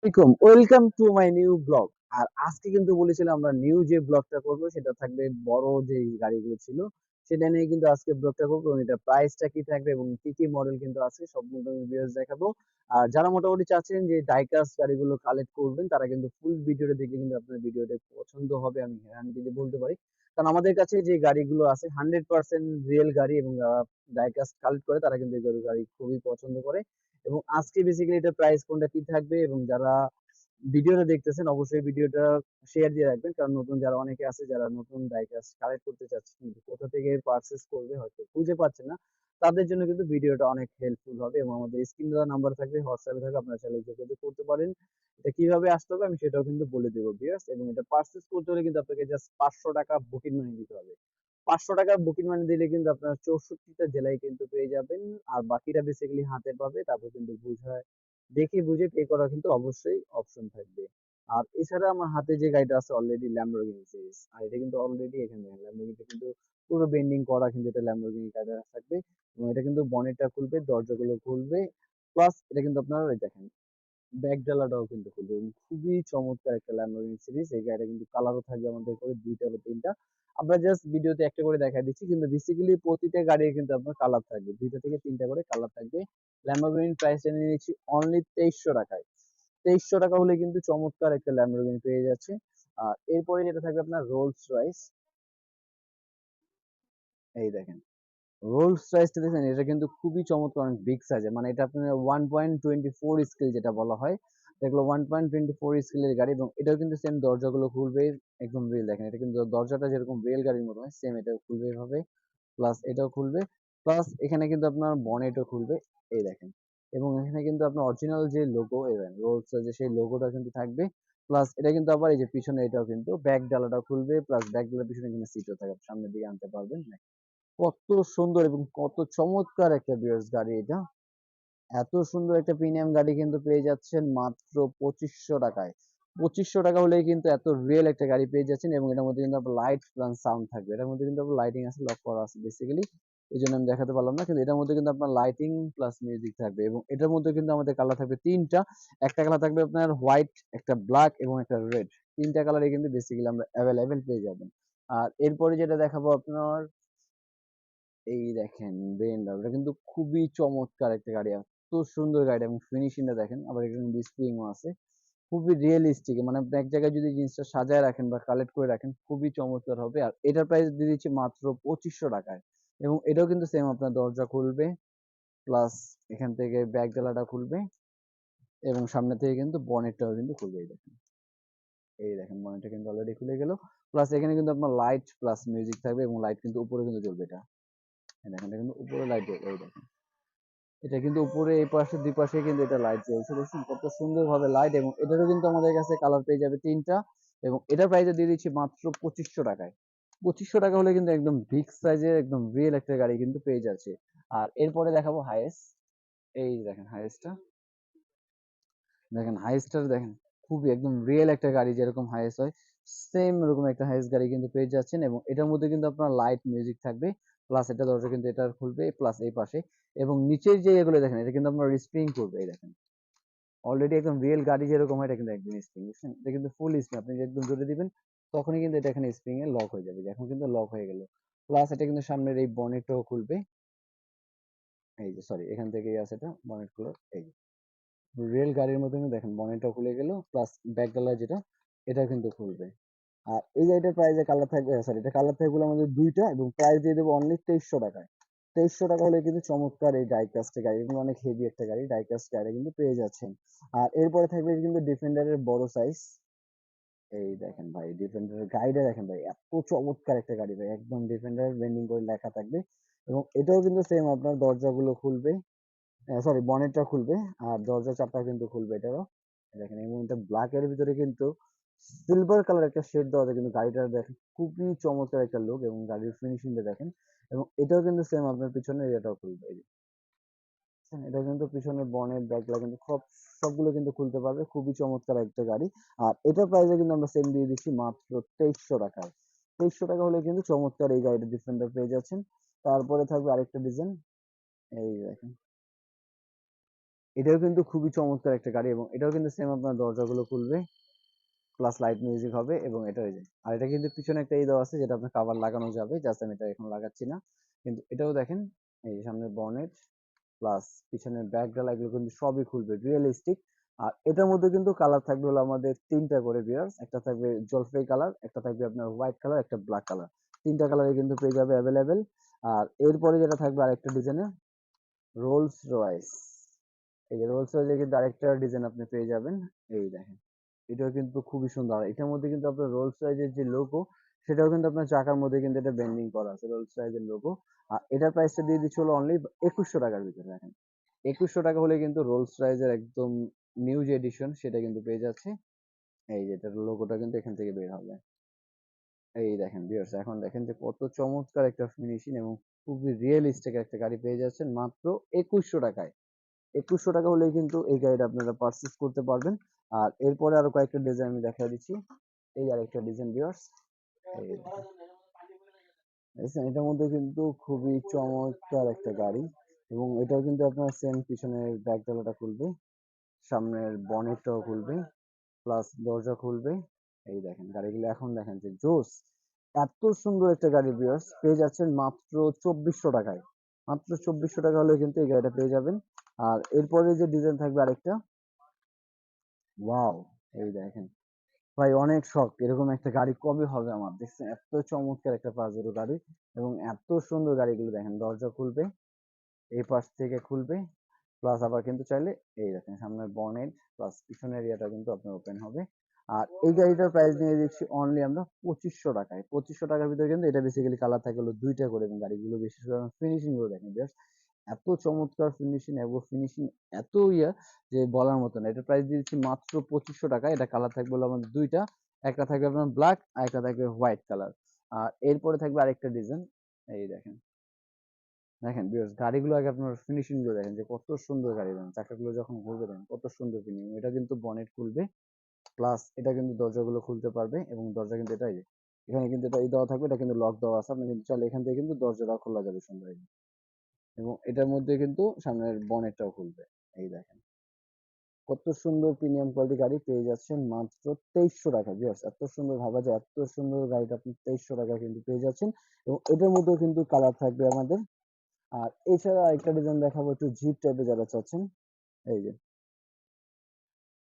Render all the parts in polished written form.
Welcome to my new blog. আর আজকে কিন্তু বলেছিলাম আমরা নিউ যে ব্লগটা করবো সেটা থাকবে বড় যে গাড়িগুলো ছিল সেটা নিয়ে কিন্তু আজকে ব্লগটা করবো এবং এটা প্রাইসটা কি থাকবে এবং কি কি মডেল কিন্তু আছে সব মোটামুটি ভিউয়ার্স দেখাবো। আর যারা মোটামুটি চাচ্ছেন যে ডাইকাস্ট গাড়িগুলো কালেক্ট করবেন তারা কিন্তু ফুল ভিডিওটা দেখলে কিন্তু আপনার ভিডিওটা পছন্দ হবে, আমি গ্যারান্টি দিয়ে বলতে পারি। কারণ আমাদের কাছে যে গাড়িগুলো আছে 100% রিয়েল গাড়ি এবং যারা ডাইকাস্ট কালেক্ট করে তারা কিন্তু এই গাড়ি খুবই পছন্দ করে। এবং আজকে বেসিক্যালি এটা প্রাইস কোনটা কি থাকবে এবং যারা ভিডিওটা দেখতেছেন অবশ্যই ভিডিওটা শেয়ার দিয়ে রাখবেন, কারণ নতুন যারা অনেকে আছে যারা নতুন ডাইকাস্ট কালেক্ট করতে চাচ্ছে কিন্তু কোথা থেকে পারচেস করবে হয়তো খুঁজে পাচ্ছে না, তাদের জন্য কিন্তু ভিডিওটা অনেক হেল্পফুল হবে। এবং আমাদের স্ক্রিন দেওয়া নাম্বার থাকবে, হোয়াটসঅ্যাপে থাকবে, আপনারা চাইলে যোগাযোগ করতে পারেন। এটা কিভাবে আসতে হবে আমি সেটাও কিন্তু বলে দেবো ভিউয়ার্স। এবং এটা পারচেস করতে হলে কিন্তু আপনাকে জাস্ট 500 টাকা বুকিং মানি দিতে হবে। 500 টাকা বুকিং মানি দিলে কিন্তু আপনার 64টা জেলায় কিন্তু পেয়ে যাবেন। আর বাকিটা বেসিক্যালি হাতে পাবে, তারপর কিন্তু বুঝায় দেখে বুঝে পে করা কিন্তু অবশ্যই অপশন থাকবে। আর এছাড়া আমার হাতে যে গাড়িটা আছে অলরেডি ল্যাম্বরগিনি সিরিজ, আর এটা কিন্তু অলরেডি এখানে দেখেন ল্যাম্বরগিনিটা কিন্তু পুরো বেন্ডিং করা কিন্তু এটা ল্যাম্বরগিনি গাড়িটা থাকবে। এবং এটা কিন্তু বনেটটা খুলবে, দরজাগুলো খুলবে, প্লাস এটা কিন্তু আপনারা ওই দেখেন ব্যাক ডালাটাও কিন্তু খুলবে এবং খুবই চমৎকার একটা ল্যাম্বরগিনি সিরিজ। এই গাড়িটা কিন্তু কালারও থাকবে আমাদের করে দুইটা বা তিনটা, আমরা জাস্ট ভিডিওতে একটা করে দেখা দিচ্ছি, কিন্তু বেসিক্যালি প্রতিটা গাড়ির কিন্তু আপনার কালার থাকবে, দুইটা থেকে তিনটা করে কালার থাকবে। ল্যাম্বরগিনির প্রাইসটা নিয়ে নিচ্ছি অনলি 2300 টাকায়। 2300 টাকা হলে কিন্তু চমৎকার একটা ল্যাম্বরগিনি পেয়ে যাচ্ছে। আর এরপরে যেটা থাকবে আপনার রোলস রয়েস। এই দেখেন রোলস রয়েসটা দেখেন, এটা কিন্তু খুবই চমৎকার, অনেক বিগ সাইজের, মানে এটা আপনার 1.24 স্কেল যেটা বলা হয়, দেখলো 1.24 স্কেলের গাড়ি। এবং এটাও কিন্তু সেম দরজাগুলো খুলবে একদম রিয়েল, দেখেন এটা কিন্তু দরজাটা যেরকম রিয়েল গাড়ির মতো হয় সেম এটাও খুলবে এভাবে, প্লাস এটাও খুলবে, প্লাস এখানে কিন্তু আপনার বনেটও খুলবে। এই দেখেন, এবং এখানে কিন্তু আপনার অরিজিনাল যে লোগো রোলস যে সেই লোগোটা কিন্তু থাকবে। প্লাস এটা কিন্তু আবার এই যে পিছনে এটাও কিন্তু ব্যাক ডালাটা খুলবে, প্লাস ব্যাক ডালার পিছনে কিন্তু সিটও থাকবে, সামনের দিকে আনতে পারবেন। কত সুন্দর এবং কত চমৎকার একটা বিয়ার্স গাড়ি এটা। এত সুন্দর একটা প্রিমিয়াম গাড়ি কিন্তু পেয়ে যাচ্ছেন মাত্র 2500 টাকায়। 2500 টাকা হলেই কিন্তু এত রিয়েল একটা গাড়ি পেয়ে যাচ্ছেন। এবং এটার মধ্যে কিন্তু আপনার লাইট প্লাস সাউন্ড থাকবে, এটার মধ্যে কিন্তু আপনার লাইটিং আছে, লক করা আছে বেসিক্যালি, এই জন্য আমি দেখাতে পারলাম না, কিন্তু এটার মধ্যে কিন্তু আপনার লাইটিং প্লাস মিউজিক থাকবে। এবং এটার মধ্যে কিন্তু আমাদের কালার থাকবে তিনটা, একটা কালার থাকবে আপনার হোয়াইট, একটা ব্ল্যাক এবং একটা রেড, তিনটা কালারে কিন্তু বেসিক্যালি আমরা অ্যাভেলেবেল পেয়ে যাবেন। আর এরপরে যেটা দেখাবো আপনার, এই দেখেন ব্রেন্ডার, ওটা কিন্তু খুবই চমৎকার একটা গাড়ি, এত সুন্দর গাড়ি এবং ফিনিশিংটা দেখেন, আবার এখানে কিন্তু স্প্রিংও আছে, খুবই রিয়েলিস্টিক, মানে আপনি এক জায়গায় যদি জিনিসটা সাজায় রাখেন বা কালেক্ট করে রাখেন খুবই চমৎকার হবে। আর এটার প্রাইস দিয়ে দিচ্ছি মাত্র 2500 টাকায়। এবং এটাও কিন্তু সেম, আপনার দরজা খুলবে, প্লাস এখান থেকে ব্যাক ডালাটা খুলবে, এবং সামনে থেকে কিন্তু বনেটটাও কিন্তু খুলবে। এই দেখেন বনেটটা কিন্তু অলরেডি খুলে গেল, প্লাস এখানে কিন্তু আপনার লাইট প্লাস মিউজিক থাকবে এবং লাইট কিন্তু উপরে কিন্তু জ্বলবে। এটা এই দেখেন, এটা কিন্তু উপরে লাইট জ্বলবে, এই দেখেন এটা কিন্তু উপরে এই পাশে দুই পাশে কিন্তু এটা লাইট জ্বলছে, দেখুন কত সুন্দর ভাবে লাইট। এবং এটারও কিন্তু আমাদের কাছে কালার পেয়ে যাবে তিনটা, এবং এটার প্রাইস দিয়ে দিচ্ছি মাত্র 2500 টাকায়। 2500 টাকা হলে কিন্তু একদম বিগ সাইজের একদম রিয়েল একটা গাড়ি কিন্তু পেয়ে যাচ্ছে। আর এরপরে দেখাবো হাইয়েস্ট। এই দেখেন হাইয়েস্টটা, দেখেন হাইয়েস্টটা দেখেন, খুবই একদম রিয়েল একটা গাড়ি যেরকম হাইয়েস্ট হয় সেম এরকম একটা হাইয়েস্ট গাড়ি কিন্তু পেয়ে যাচ্ছেন। এবং এটার মধ্যে কিন্তু আপনার লাইট মিউজিক থাকবে, প্লাস এটা দরজা কিন্তু এটা খুলবে, প্লাস এই পাশে এবং নিচের যে এগুলো দেখেন এটা কিন্তু আপনার স্প্রিং করবে। এই দেখেন অলরেডি একদম রিয়েল গাড়ি যেরকম হয় এটা কিন্তু একদম স্প্রিং, বুঝছেন, এটা কিন্তু ফুল স্প্রিং, আপনি যে একদম জোরে দিবেন তখনই কিন্তু এটা এখানে স্প্রিং এ লক হয়ে যাবে, এখন কিন্তু লক হয়ে গেল। প্লাস এটা কিন্তু সামনের এই বনেটটাও খুলবে, এই যে সরি এখান থেকেই আছে এটা বনেট গুলো, এই যে রিয়েল গাড়ির মতো কিন্তু দেখেন বনেটটা খুলে গেল, প্লাস ব্যাক ডালা যেটা এটা কিন্তু খুলবে। আর এই গাড়িটার প্রাইস কালার থাকবে, সরি এটা কালার থাকবে আমাদের দুইটা, এবং প্রাইস দিয়ে দেবো অনলি 2300 টাকায়। 2300 টাকা হলে কিন্তু চমৎকার এই ডাইকাস্টের গাড়ি, কিন্তু অনেক হেভি একটা গাড়ি, ডাইকাস্ট গাড়ি কিন্তু পেয়ে যাচ্ছেন। আর এরপরে থাকবে কিন্তু ডিফেন্ডারের বড় সাইজ। এই দেখেন ভাই ডিফেন্ডারের গাড়িটা দেখেন ভাই, এত চমৎকার একটা গাড়ি ভাই, একদম ডিফেন্ডার ব্র্যান্ডিং করে লেখা থাকবে। এবং এটাও কিন্তু সেম, আপনার দরজাগুলো খুলবে, সরি বনেটটা খুলবে, আর দরজা চাপটা কিন্তু খুলবে এটারও। দেখেন এবং এটা ব্ল্যাক এর ভিতরে কিন্তু সিলভার কালার একটা শেড দেওয়া আছে, কিন্তু গাড়িটা দেখেন খুবই চমৎকার একটা লুক, এবং গাড়ির ফিনিশিংটা দেখেন। এবং এটাও কিন্তু সেম, আপনার পিছনে এটাও খুলবে, এই যে দেখছেন, এটা কিন্তু পিছনের বনেট ব্যাগগুলো কিন্তু সবগুলো কিন্তু খুলতে পারবে, খুবই চমৎকার একটা গাড়ি। আর এটার প্রাইসে কিন্তু আমরা সেম দিয়ে দিচ্ছি মাত্র 2300 টাকায়। 2300 টাকা হলে কিন্তু চমৎকার এই গাড়িটা ডিফেন্ডার পেয়ে যাচ্ছেন। তারপরে থাকবে আরেকটা ডিজাইন, এই দেখেন এটাও কিন্তু খুবই চমৎকার একটা গাড়ি এবং এটাও কিন্তু সেম আপনার দরজাগুলো খুলবে, প্লাস লাইট মিউজিক হবে এবং এটা ওই যে আর এটা কিন্তু পিছনে একটা এই দেওয়া আছে যেটা আপনার কাভার লাগানো যাবে, জাস্ট আমি এটা এখন লাগাচ্ছি না। কিন্তু এটাও দেখেন, এই যে সামনের বনেট প্লাস পিছনের ব্যাক ডালা এগুলো কিন্তু সবই খুলবে, রিয়েলিস্টিক। আর এটার মধ্যে কিন্তু কালার থাকবে হলো আমাদের তিনটা করে ভিউয়ার্স, একটা থাকবে জলপাই কালার, একটা থাকবে আপনার হোয়াইট কালার, একটা ব্ল্যাক কালার, তিনটা কালারে কিন্তু পেয়ে যাবে অ্যাভেলেবেল। আর এরপরে যেটা থাকবে আরেকটা ডিজাইনে রোলস রয়েস, এই যে রোলস রয়েসের কিন্তু আরেকটা ডিজাইন আপনি পেয়ে যাবেন, এই দেখেন এটাও কিন্তু খুবই সুন্দর। আর এটার মধ্যে কিন্তু আপনার রোলস রয়েসের যে লোগো সেটাও কিন্তু আপনার চাকার মধ্যে কিন্তু এটা বেন্ডিং করা আছে রোলস রয়েসের লোগো। আর এটার প্রাইসটা দিয়ে দিচ্ছি হলো অনলি 2100 টাকার ভিতরে। দেখেন 2100 টাকা হলে কিন্তু রোলস রয়েসের একদম নিউ যে এডিশন সেটা কিন্তু পেয়ে যাচ্ছে। এই যে এটার লোগোটা কিন্তু এখান থেকে বের হবে, এই দেখেন ভিউয়ার্স, এখন দেখেন যে কত চমৎকার একটা ফিনিশিং এবং খুবই রিয়েলিস্টিক একটা গাড়ি পেয়ে যাচ্ছেন মাত্র 2100 টাকায়। 2100 টাকা হলেই কিন্তু এই গাড়িটা আপনারা পারচেজ করতে পারবেন। আর এরপরে আরো কয়েকটা ডিজাইন আমি দেখাই দিচ্ছি, এই আরেকটা ডিজাইন ভিউয়ার্স, এই দেখেন। দেখছেন এটার মধ্যে কিন্তু খুবই চমৎকার একটা গাড়ি এবং এটাও কিন্তু আপনার সেম পিছনের ব্যাক ডালাটা খুলবে, সামনের বনেটটাও খুলবে, প্লাস দরজা খুলবে। এই দেখেন গাড়িগুলো এখন দেখেন যে জোস, এত সুন্দর একটা গাড়ি ভিউয়ার্স পেয়ে যাচ্ছেন মাত্র 2400 টাকায়। মাত্র 2400 টাকা হলে কিন্তু এই গাড়িটা পেয়ে যাবেন। আর এরপরে যে ডিজাইন থাকবে আরেকটা, ওয়াও, এই দেখেন ভাই অনেক শখ এরকম একটা গাড়ি কবে হবে আমার, দেখছেন এত চমৎকার একটা পাজেরো গাড়ি এবং এত সুন্দর গাড়িগুলো দেখেন দরজা খুলবে, এই পাশ থেকে খুলবে, প্লাস আবার কিন্তু চাইলে এই দেখেন সামনের বনেট প্লাস পিছনের এরিয়াটা কিন্তু আপনার ওপেন হবে। আর এই গাড়িটার প্রাইস নিয়ে দিচ্ছি অনলি আমরা 2500 টাকায়। 2500 টাকার ভিতরে কিন্তু এটা বেসিক্যালি কালার থাকে হলো দুইটা করে এবং গাড়িগুলো বিশেষ করে ফিনিশিং গুলো দেখেন জাস্ট এত চমৎকার ফিনিশিং এবং ফিনিশিং এত যে বলার মতো না। এটা প্রাইস দিচ্ছি মাত্র 2500 টাকা। এটা কালার থাকবে হলো আমাদের দুইটা, একটা থাকবে আপনার ব্ল্যাক আর একটা থাকবে হোয়াইট কালার। আর এরপরে থাকবে আরেকটা ডিজাইন, এই দেখেন। দেখেন ভিউয়ার্স গাড়িগুলো আগে আপনার ফিনিশিং গুলো দেখেন যে কত সুন্দর গাড়ি, দেখেন চাকাগুলো যখন ঘুরবে দেখেন কত সুন্দর ফিনিশিং। এটা কিন্তু বনেট খুলবে, প্লাস এটা কিন্তু দরজাগুলো খুলতে পারবে এবং দরজা কিন্তু এটাই এখানে কিন্তু এটা দেওয়া থাকবে, এটা কিন্তু লক দেওয়া আছে, আপনি কিন্তু চাইলে এখান থেকে কিন্তু দরজাটা খোলা যাবে সুন্দর এবং এটার মধ্যে কিন্তু সামনের বনেটটাও খুলবে। এই দেখেন কত সুন্দর প্রিমিয়াম কোয়ালিটি গাড়ি পেয়ে যাচ্ছেন মাত্র 2300 টাকা। ভিউয়ার্স এত সুন্দর ভাবা যায়, এত সুন্দর গাড়িটা আপনি 2300 টাকা কিন্তু পেয়ে যাচ্ছেন এবং এটার মধ্যেও কিন্তু কালার থাকবে আমাদের। আর এছাড়া আরেকটা ডিজাইন দেখাবো একটু জিপ টাইপের যারা চাচ্ছেন, এই যে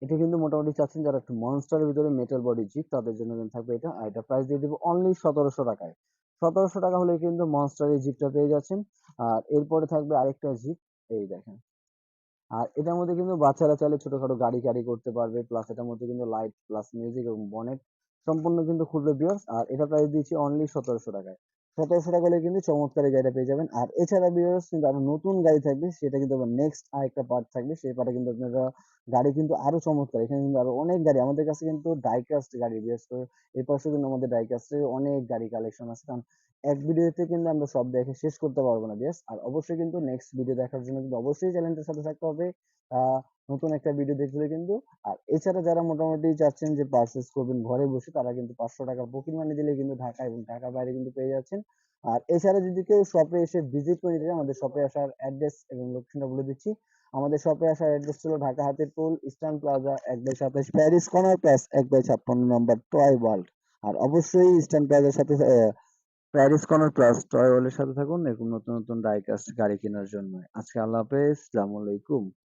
এটা কিন্তু মোটামুটি চাচ্ছেন যারা একটু মনস্টারের ভিতরে মেটাল বডি জিপ তাদের জন্য কিন্তু থাকবে এটা। আর এটা প্রাইস দিয়ে দিব অনলি 1700 টাকায়। 1700 টাকা হলে কিন্তু মনস্টারের জিপটা পেয়ে যাচ্ছেন। আর এরপরে থাকবে আরেকটা জিপ, এই দেখেন। আর এটার মধ্যে কিন্তু বাচ্চারা চাইলে ছোটখাটো গাড়ি ক্যারি করতে পারবে, প্লাস এটার মধ্যে কিন্তু লাইট প্লাস মিউজিক এবং বনেট সম্পূর্ণ কিন্তু খুলবে ভিউয়ার্স। আর এটা প্রাইস দিচ্ছি অনলি 1700 টাকায়। 1700 টাকা হলে কিন্তু চমৎকার এই গাড়িটা পেয়ে যাবেন। আর এছাড়া ভিউয়ার্স কিন্তু আরো নতুন গাড়ি থাকবে, সেটা কিন্তু আবার নেক্সট আরেকটা পার্ট থাকবে, সেই পার্টে কিন্তু আপনারা গাড়ি কিন্তু আরো চমৎকার, এখানে কিন্তু আরো অনেক গাড়ি আমাদের কাছে কিন্তু ডাইকাস্ট গাড়ি, বিশেষ করে এই পাশে কিন্তু আমাদের ডাইকাস্টের অনেক গাড়ি কালেকশন আছে, কারণ এক ভিডিওতে কিন্তু আমরা সব দেখে শেষ করতে পারবো না বিয়াস। আর অবশ্যই কিন্তু নেক্সট ভিডিও দেখার জন্য কিন্তু অবশ্যই চ্যানেলটার সাথে থাকতে হবে। নতুন একটা ভিডিও দেখলে কিন্তু। আর এছাড়া যারা মোটামুটি চাচ্ছেন যে পারচেজ করবেন ঘরে বসে, তারা কিন্তু 500 টাকা বুকিং মানি দিলে কিন্তু ঢাকা এবং ঢাকার বাইরে কিন্তু পেয়ে যাচ্ছেন। আর এছাড়া যদি কেউ শপে এসে ভিজিট করে নিতে চান, আমাদের শপে আসার অ্যাড্রেস এবং লোকেশনটা বলে দিচ্ছি। আমাদের শপে আসার অ্যাড্রেস হলো Dhaka Hatirpul Eastern Plaza 1/27 Paris corner plus 1/56 নম্বর টয় ওয়ার্ল্ড। আর অবশ্যই ইস্টার্ন প্লাজার সাথে প্যারিস কর্নার প্লাস টয় ওয়ার্ল্ডের সাথে থাকুন এরকম নতুন নতুন ডাইকাস্ট গাড়ি কেনার জন্য। আজকে আল্লাহ হাফেজ, আসসালামু আলাইকুম।